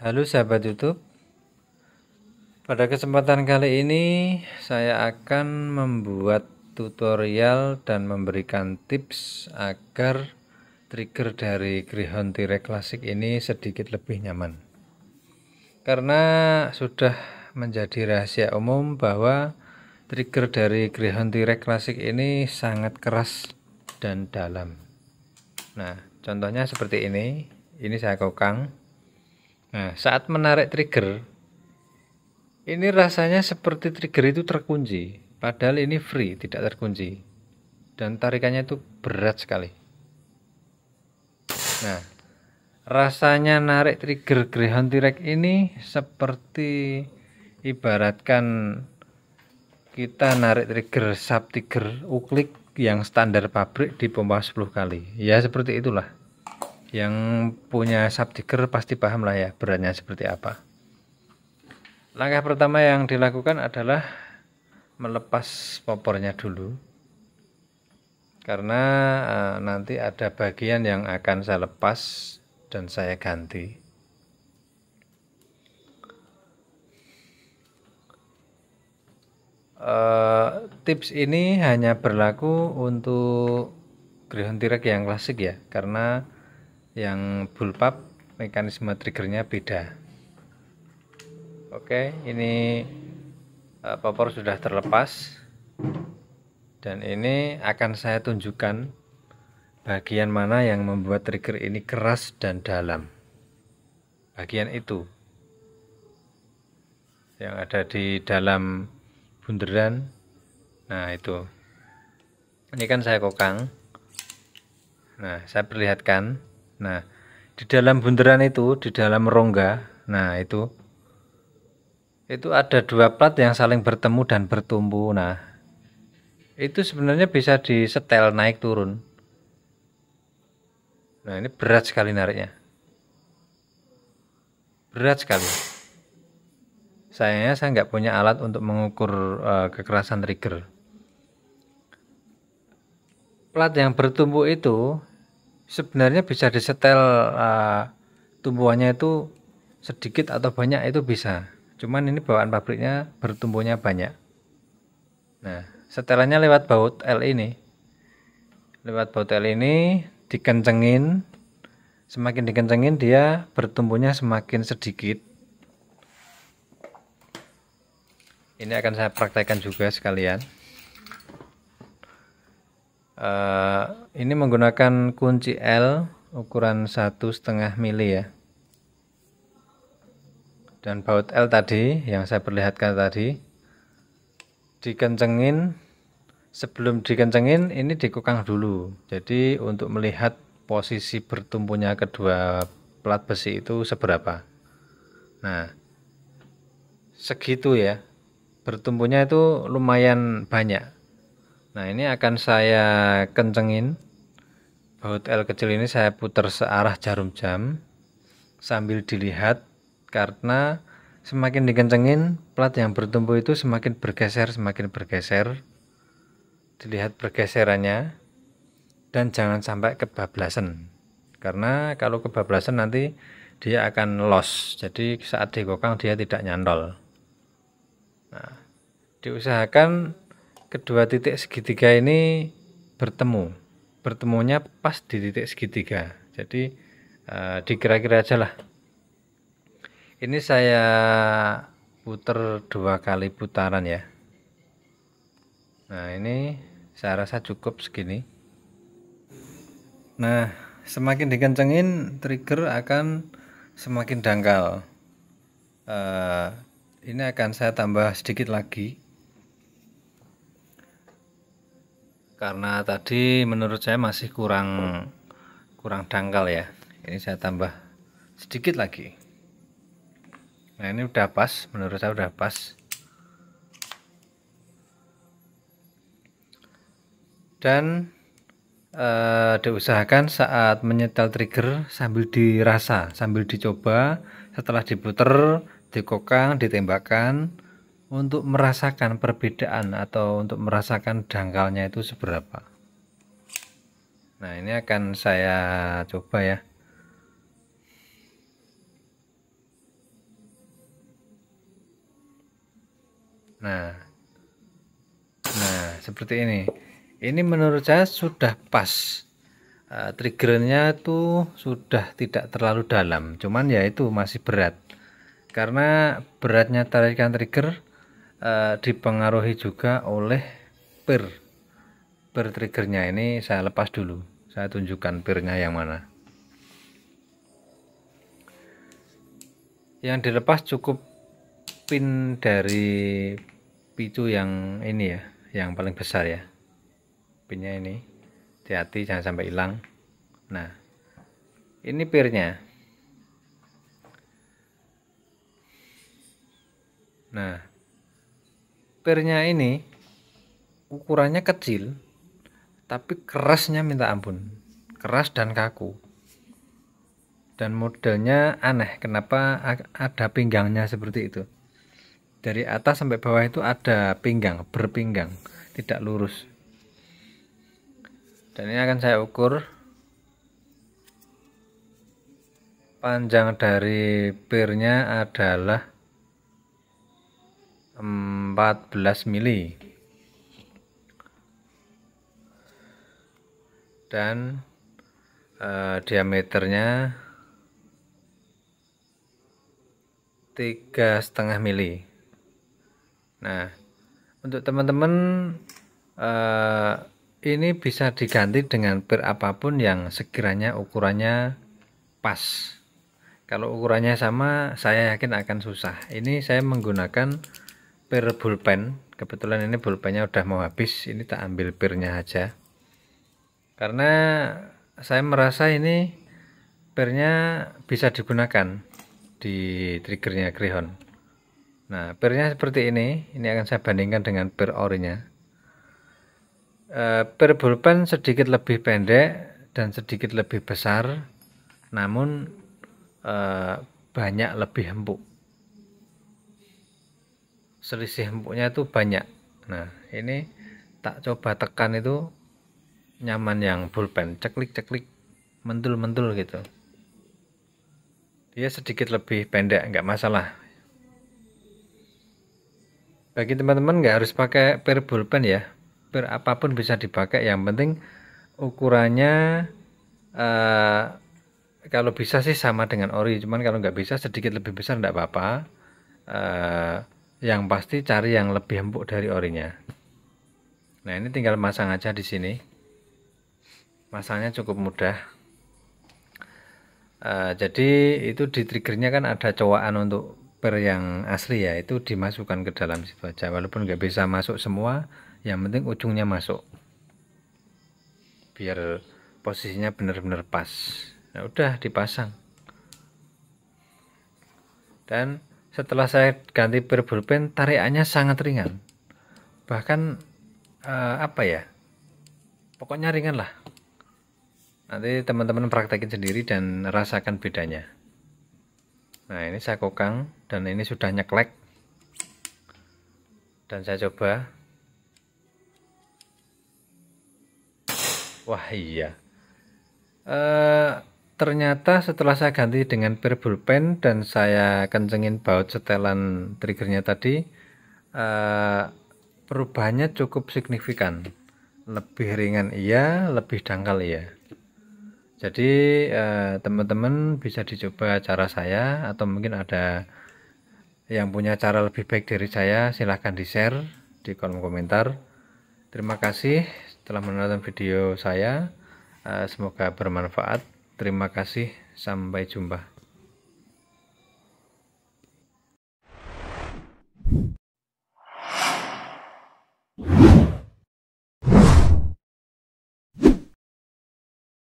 Halo sahabat YouTube, pada kesempatan kali ini saya akan membuat tutorial dan memberikan tips agar trigger dari Greyhound T-Rex Classic ini sedikit lebih nyaman. Karena sudah menjadi rahasia umum bahwa trigger dari Greyhound T-Rex Classic ini sangat keras dan dalam. Nah, contohnya seperti ini saya kokang. Nah, saat menarik trigger, ini rasanya seperti trigger itu terkunci, padahal ini free, tidak terkunci. Dan tarikannya itu berat sekali. Nah, rasanya narik trigger Greyhound T-Rex ini seperti ibaratkan kita narik trigger sub trigger uklik yang standar pabrik di pompa 10 kali. Ya seperti itulah. Yang punya sub trigger pasti paham lah ya beratnya seperti apa. Langkah pertama yang dilakukan adalah melepas popornya dulu, karena nanti ada bagian yang akan saya lepas dan saya ganti. Tips ini hanya berlaku untuk Greyhound T-Rex yang klasik ya, karena yang bullpup mekanisme triggernya beda. Oke, ini popor sudah terlepas dan ini akan saya tunjukkan bagian mana yang membuat trigger ini keras dan dalam. Bagian itu yang ada di dalam bunderan. Nah, itu. Ini kan saya kokang. Nah, saya perlihatkan. Nah, di dalam bunderan itu, di dalam rongga, nah itu ada dua plat yang saling bertemu dan bertumpu. Nah, itu sebenarnya bisa disetel naik turun. Nah, ini berat sekali nariknya. Berat sekali. Sayangnya saya nggak punya alat untuk mengukur kekerasan trigger. Plat yang bertumpu itu sebenarnya bisa disetel, tumpuannya itu sedikit atau banyak itu bisa. Cuman ini bawaan pabriknya bertumpunya banyak. Nah, setelannya lewat baut L ini. Lewat baut L ini dikencengin. Semakin dikencengin dia bertumpunya semakin sedikit. Ini akan saya praktekkan juga sekalian. Ini menggunakan kunci L ukuran 1,5 mili ya. Dan baut L tadi yang saya perlihatkan tadi dikencengin. Sebelum dikencengin ini dikokang dulu. Jadi untuk melihat posisi bertumpunya kedua plat besi itu seberapa. Nah, segitu ya. Bertumpunya itu lumayan banyak. Nah, ini akan saya kencengin. Baut L kecil ini saya putar searah jarum jam sambil dilihat, karena semakin dikencengin plat yang bertumpu itu semakin bergeser. Dilihat pergeserannya dan jangan sampai kebablasan, karena kalau kebablasan nanti dia akan loss, jadi saat dikokang dia tidak nyantol. Nah, diusahakan kedua titik segitiga ini bertemunya pas di titik segitiga, jadi dikira-kira aja lah. Ini saya putar 2 kali putaran ya. Nah, ini saya rasa cukup segini. Nah, semakin dikencengin trigger akan semakin dangkal. Ini akan saya tambah sedikit lagi, karena tadi menurut saya masih kurang dangkal ya. Ini saya tambah sedikit lagi. Nah, ini udah pas, menurut saya udah pas. Dan diusahakan saat menyetel trigger sambil dirasa, sambil dicoba, setelah diputer, dikokang, ditembakkan, untuk merasakan perbedaan atau untuk merasakan dangkalnya itu seberapa. Nah, ini akan saya coba ya. Nah, seperti ini menurut saya sudah pas. Triggernya tuh sudah tidak terlalu dalam, cuman ya itu masih berat karena beratnya tarikan trigger dipengaruhi juga oleh pir triggernya. Ini saya lepas dulu, saya tunjukkan pirnya yang mana. Yang dilepas cukup pin dari picu yang ini ya, yang paling besar ya, pinnya ini. Hati-hati jangan sampai hilang. Nah, ini pirnya. Nah, pirnya ini ukurannya kecil, tapi kerasnya minta ampun, keras dan kaku. Dan modelnya aneh, kenapa ada pinggangnya seperti itu? Dari atas sampai bawah itu ada pinggang, berpinggang, tidak lurus. Dan ini akan saya ukur. Panjang dari pirnya adalah 14 mili dan diameternya 3,5 mili. Nah, untuk teman-teman ini bisa diganti dengan pir apapun yang sekiranya ukurannya pas. Kalau ukurannya sama, saya yakin akan susah. Ini saya menggunakan pir bullpen. Kebetulan ini bullpennya udah mau habis, ini tak ambil pirnya aja. Karena saya merasa ini pirnya bisa digunakan di triggernya Greyhound. Nah, pirnya seperti ini akan saya bandingkan dengan pir orinya. Pir bullpen sedikit lebih pendek dan sedikit lebih besar, namun banyak lebih empuk. Selisih empuknya itu banyak. Nah, ini tak coba tekan itu nyaman yang bullpen, ceklik-ceklik, mentul-mentul gitu. Dia sedikit lebih pendek, nggak masalah. Bagi teman-teman nggak harus pakai pir bullpen ya, pir apapun bisa dipakai. Yang penting ukurannya kalau bisa sih sama dengan ori, cuman kalau nggak bisa sedikit lebih besar nggak apa-apa. Yang pasti cari yang lebih empuk dari orinya. Nah, ini tinggal masang aja di sini. Masangnya cukup mudah. Jadi itu di triggernya kan ada cowaan untuk pir yang asli ya, itu dimasukkan ke dalam situ aja. Walaupun nggak bisa masuk semua, yang penting ujungnya masuk. Biar posisinya benar-benar pas. Nah, udah dipasang. Dan setelah saya ganti pir bullpen, tarikannya sangat ringan. Bahkan apa ya? Pokoknya ringan lah. Nanti teman-teman praktekin sendiri dan rasakan bedanya. Nah, ini saya kokang dan ini sudah nyeklek. Dan saya coba. Wah, iya. Ternyata setelah saya ganti dengan pir bullpen dan saya kencengin baut setelan triggernya tadi, perubahannya cukup signifikan. Lebih ringan iya, lebih dangkal iya. Jadi teman-teman bisa dicoba cara saya, atau mungkin ada yang punya cara lebih baik dari saya, silahkan di share di kolom komentar. Terima kasih telah menonton video saya, semoga bermanfaat. Terima kasih, sampai jumpa.